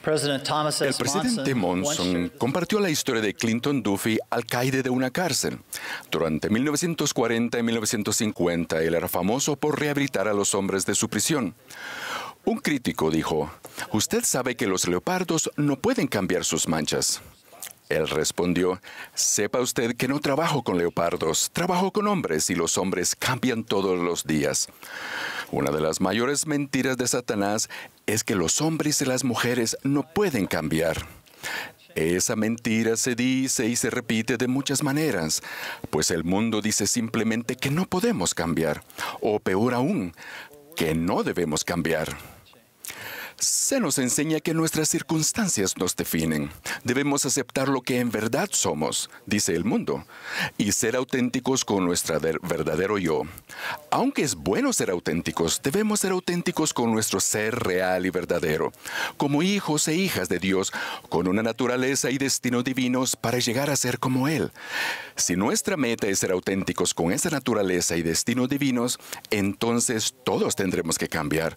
El presidente Monson compartió la historia de Clinton Duffy, alcaide de una cárcel. Durante 1940 y 1950, él era famoso por rehabilitar a los hombres de su prisión. Un crítico dijo, «Usted sabe que los leopardos no pueden cambiar sus manchas». Él respondió, «Sepa usted que no trabajo con leopardos, trabajo con hombres y los hombres cambian todos los días». Una de las mayores mentiras de Satanás es que los hombres y las mujeres no pueden cambiar. Esa mentira se dice y se repite de muchas maneras, pues el mundo dice simplemente que no podemos cambiar, o peor aún, que no debemos cambiar. Se nos enseña que nuestras circunstancias nos definen. Debemos aceptar lo que en verdad somos, dice el mundo, y ser auténticos con nuestro verdadero yo. Aunque es bueno ser auténticos, debemos ser auténticos con nuestro ser real y verdadero, como hijos e hijas de Dios, con una naturaleza y destino divinos para llegar a ser como Él. Si nuestra meta es ser auténticos con esa naturaleza y destino divinos, entonces todos tendremos que cambiar.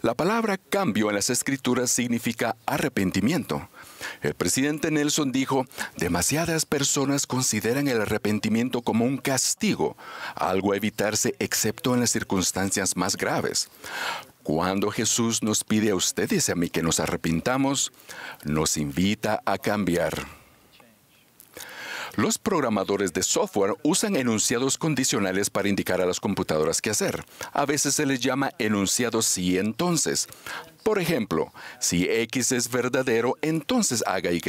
La palabra cambio en las Escrituras significa arrepentimiento. El presidente Nelson dijo, demasiadas personas consideran el arrepentimiento como un castigo, algo a evitarse excepto en las circunstancias más graves. Cuando Jesús nos pide a ustedes y a mí que nos arrepintamos, nos invita a cambiar. Los programadores de software usan enunciados condicionales para indicar a las computadoras qué hacer. A veces se les llama enunciados sí entonces. Por ejemplo, si X es verdadero, entonces haga Y.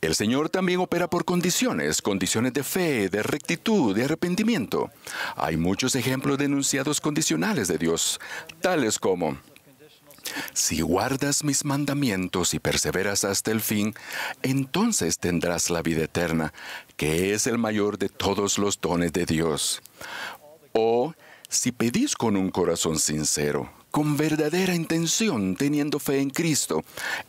El Señor también opera por condiciones de fe, de rectitud, de arrepentimiento. Hay muchos ejemplos de enunciados condicionales de Dios, tales como: si guardas mis mandamientos y perseveras hasta el fin, entonces tendrás la vida eterna, que es el mayor de todos los dones de Dios. O, si pedís con un corazón sincero, con verdadera intención, teniendo fe en Cristo,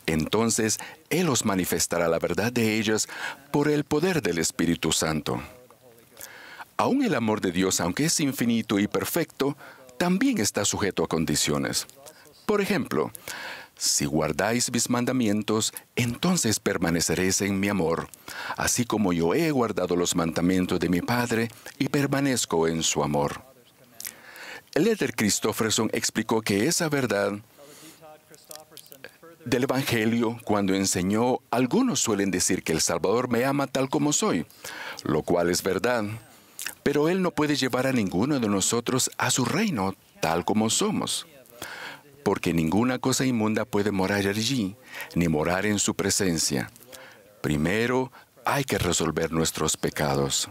entonces Él os manifestará la verdad de ellas por el poder del Espíritu Santo. Aún el amor de Dios, aunque es infinito y perfecto, también está sujeto a condiciones. Por ejemplo, si guardáis mis mandamientos, entonces permaneceréis en mi amor, así como yo he guardado los mandamientos de mi Padre y permanezco en su amor. El líder Christofferson explicó que esa verdad del Evangelio, cuando enseñó, algunos suelen decir que el Salvador me ama tal como soy, lo cual es verdad, pero Él no puede llevar a ninguno de nosotros a su reino tal como somos. Porque ninguna cosa inmunda puede morar allí, ni morar en su presencia. Primero hay que resolver nuestros pecados.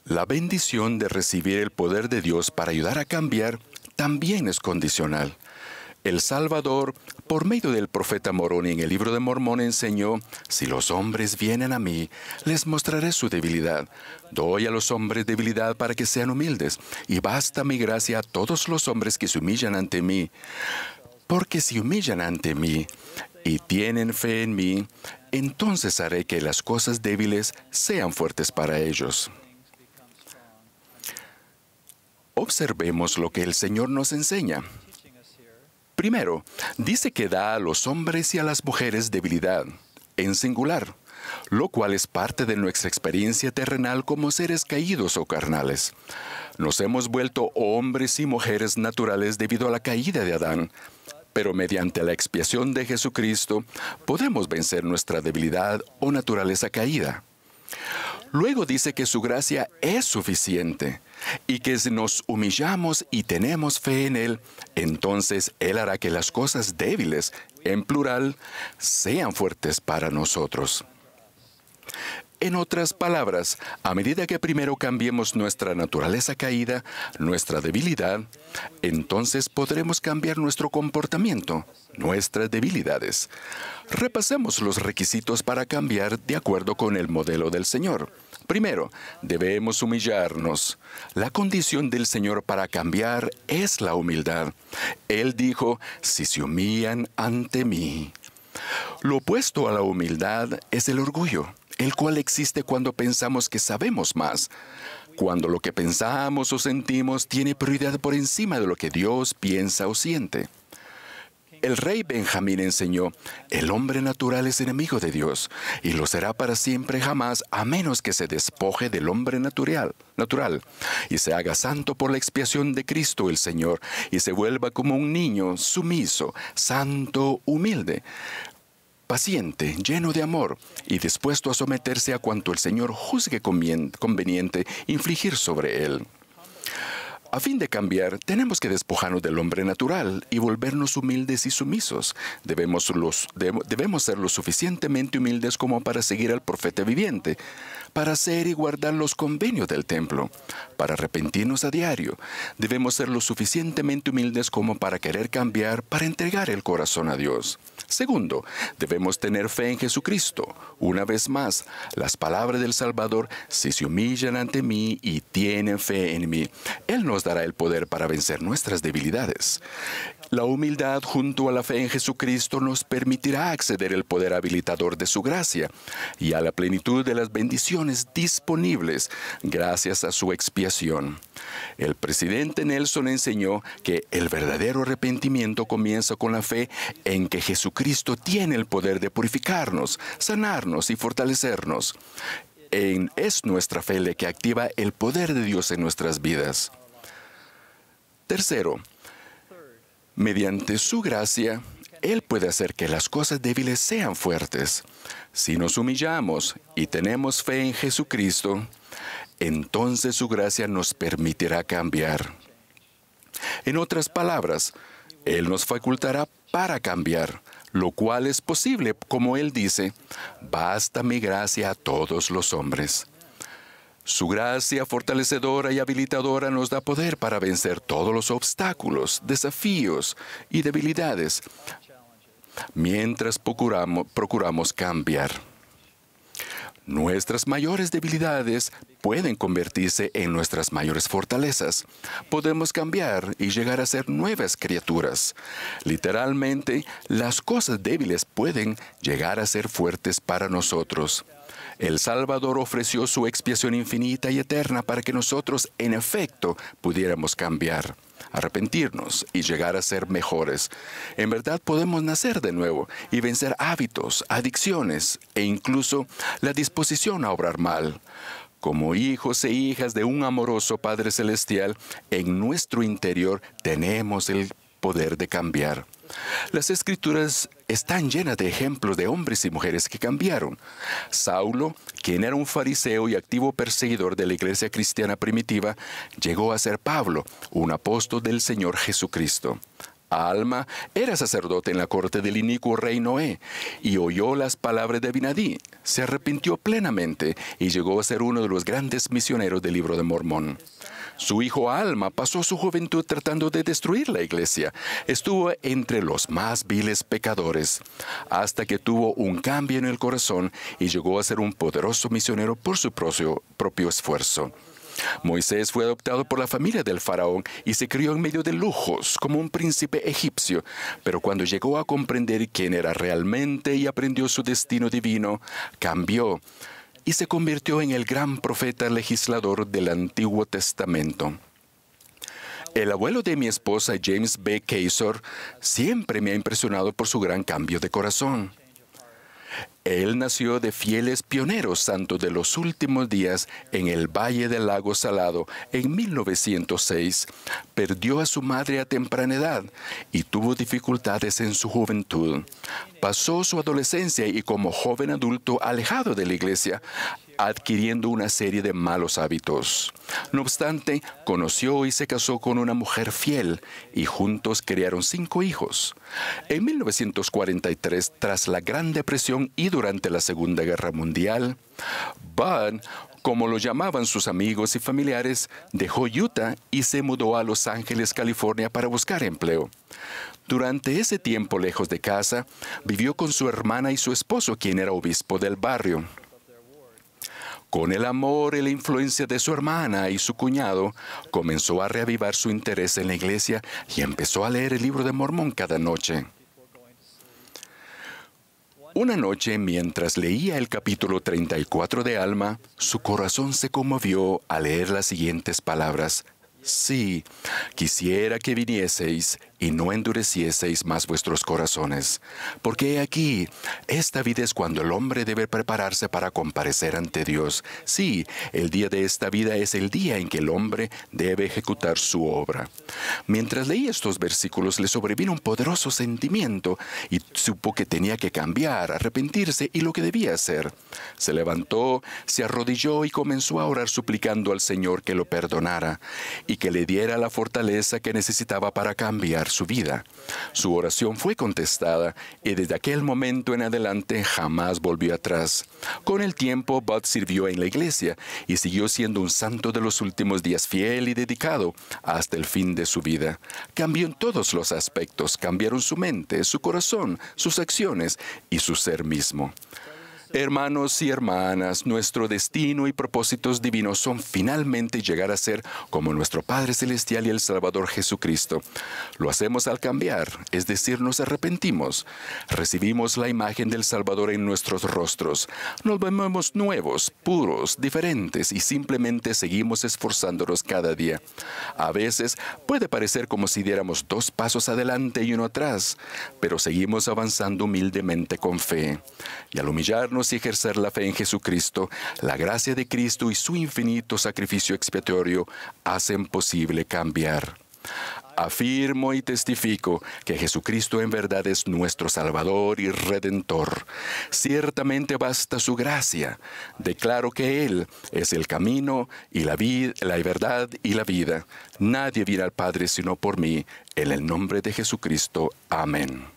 La bendición de recibir el poder de Dios para ayudar a cambiar también es condicional. El Salvador, por medio del profeta Moroni en el libro de Mormón, enseñó, si los hombres vienen a mí, les mostraré su debilidad. Doy a los hombres debilidad para que sean humildes, y basta mi gracia a todos los hombres que se humillan ante mí. Porque si humillan ante mí y tienen fe en mí, entonces haré que las cosas débiles sean fuertes para ellos. Observemos lo que el Señor nos enseña. Primero, dice que da a los hombres y a las mujeres debilidad, en singular, lo cual es parte de nuestra experiencia terrenal como seres caídos o carnales. Nos hemos vuelto hombres y mujeres naturales debido a la caída de Adán, pero mediante la expiación de Jesucristo podemos vencer nuestra debilidad o naturaleza caída. Luego dice que su gracia es suficiente y que si nos humillamos y tenemos fe en Él, entonces Él hará que las cosas débiles, en plural, sean fuertes para nosotros. En otras palabras, a medida que primero cambiemos nuestra naturaleza caída, nuestra debilidad, entonces podremos cambiar nuestro comportamiento, nuestras debilidades. Repasemos los requisitos para cambiar de acuerdo con el modelo del Señor. Primero, debemos humillarnos. La condición del Señor para cambiar es la humildad. Él dijo, si se humillan ante mí. Lo opuesto a la humildad es el orgullo, el cual existe cuando pensamos que sabemos más, cuando lo que pensamos o sentimos tiene prioridad por encima de lo que Dios piensa o siente. El rey Benjamín enseñó, el hombre natural es enemigo de Dios, y lo será para siempre jamás, a menos que se despoje del hombre natural, y se haga santo por la expiación de Cristo el Señor, y se vuelva como un niño sumiso, santo, humilde, paciente, lleno de amor, y dispuesto a someterse a cuanto el Señor juzgue conveniente infligir sobre él. A fin de cambiar, tenemos que despojarnos del hombre natural y volvernos humildes y sumisos. Debemos ser lo suficientemente humildes como para seguir al profeta viviente, para hacer y guardar los convenios del templo, para arrepentirnos a diario. Debemos ser lo suficientemente humildes como para querer cambiar, para entregar el corazón a Dios. Segundo, debemos tener fe en Jesucristo. Una vez más, las palabras del Salvador, si se humillan ante mí y tienen fe en mí, Él nos dará el poder para vencer nuestras debilidades. La humildad junto a la fe en Jesucristo nos permitirá acceder al poder habilitador de su gracia y a la plenitud de las bendiciones disponibles gracias a su expiación. El presidente Nelson enseñó que el verdadero arrepentimiento comienza con la fe en que Jesucristo tiene el poder de purificarnos, sanarnos y fortalecernos. Es nuestra fe la que activa el poder de Dios en nuestras vidas. Tercero, mediante su gracia, Él puede hacer que las cosas débiles sean fuertes. Si nos humillamos y tenemos fe en Jesucristo, entonces su gracia nos permitirá cambiar. En otras palabras, Él nos facultará para cambiar, lo cual es posible, como Él dice, basta mi gracia a todos los hombres. Su gracia fortalecedora y habilitadora nos da poder para vencer todos los obstáculos, desafíos y debilidades, mientras procuramos cambiar. Nuestras mayores debilidades pueden convertirse en nuestras mayores fortalezas. Podemos cambiar y llegar a ser nuevas criaturas. Literalmente, las cosas débiles pueden llegar a ser fuertes para nosotros. El Salvador ofreció su expiación infinita y eterna para que nosotros, en efecto, pudiéramos cambiar, arrepentirnos y llegar a ser mejores. En verdad podemos nacer de nuevo y vencer hábitos, adicciones e incluso la disposición a obrar mal. Como hijos e hijas de un amoroso Padre Celestial, en nuestro interior tenemos el poder de cambiar. Las Escrituras están llenas de ejemplos de hombres y mujeres que cambiaron. Saulo, quien era un fariseo y activo perseguidor de la iglesia cristiana primitiva, llegó a ser Pablo, un apóstol del Señor Jesucristo. Alma era sacerdote en la corte del inicuo rey Noé y oyó las palabras de Abinadí. Se arrepintió plenamente y llegó a ser uno de los grandes misioneros del Libro de Mormón. Su hijo Alma pasó su juventud tratando de destruir la iglesia. Estuvo entre los más viles pecadores, hasta que tuvo un cambio en el corazón y llegó a ser un poderoso misionero por su propio esfuerzo. Moisés fue adoptado por la familia del faraón y se crió en medio de lujos, como un príncipe egipcio. Pero cuando llegó a comprender quién era realmente y aprendió su destino divino, cambió y se convirtió en el gran profeta legislador del Antiguo Testamento. El abuelo de mi esposa, James B. Kazor, siempre me ha impresionado por su gran cambio de corazón. Él nació de fieles pioneros santos de los últimos días en el Valle del Lago Salado en 1906. Perdió a su madre a temprana edad y tuvo dificultades en su juventud. Pasó su adolescencia y como joven adulto alejado de la iglesia, adquiriendo una serie de malos hábitos. No obstante, conoció y se casó con una mujer fiel y juntos criaron 5 hijos. En 1943, tras la Gran Depresión y durante la Segunda Guerra Mundial, Bud, como lo llamaban sus amigos y familiares, dejó Utah y se mudó a Los Ángeles, California, para buscar empleo. Durante ese tiempo lejos de casa, vivió con su hermana y su esposo, quien era obispo del barrio. Con el amor y la influencia de su hermana y su cuñado, comenzó a reavivar su interés en la iglesia y empezó a leer el Libro de Mormón cada noche. Una noche, mientras leía el capítulo 34 de Alma, su corazón se conmovió al leer las siguientes palabras: Sí, quisiera que vinieseis y no endurecieseis más vuestros corazones. Porque he aquí, esta vida es cuando el hombre debe prepararse para comparecer ante Dios. Sí, el día de esta vida es el día en que el hombre debe ejecutar su obra. Mientras leí estos versículos, le sobrevino un poderoso sentimiento y supo que tenía que cambiar, arrepentirse y lo que debía hacer. Se levantó, se arrodilló y comenzó a orar suplicando al Señor que lo perdonara y que le diera la fortaleza que necesitaba para cambiar su vida. Su oración fue contestada y desde aquel momento en adelante jamás volvió atrás. Con el tiempo, Bud sirvió en la iglesia y siguió siendo un santo de los últimos días, fiel y dedicado hasta el fin de su vida. Cambió en todos los aspectos, cambiaron su mente, su corazón, sus acciones y su ser mismo. Hermanos y hermanas, nuestro destino y propósitos divinos son finalmente llegar a ser como nuestro Padre Celestial y el Salvador Jesucristo. Lo hacemos al cambiar, es decir, nos arrepentimos. Recibimos la imagen del Salvador en nuestros rostros. Nos vemos nuevos, puros, diferentes y simplemente seguimos esforzándonos cada día. A veces puede parecer como si diéramos 2 pasos adelante y 1 atrás, pero seguimos avanzando humildemente con fe. Y al humillarnos y ejercer la fe en Jesucristo, la gracia de Cristo y su infinito sacrificio expiatorio hacen posible cambiar. Afirmo y testifico que Jesucristo en verdad es nuestro Salvador y Redentor. Ciertamente basta su gracia. Declaro que Él es el camino y la verdad y la vida. Nadie viene al Padre sino por mí. En el nombre de Jesucristo. Amén.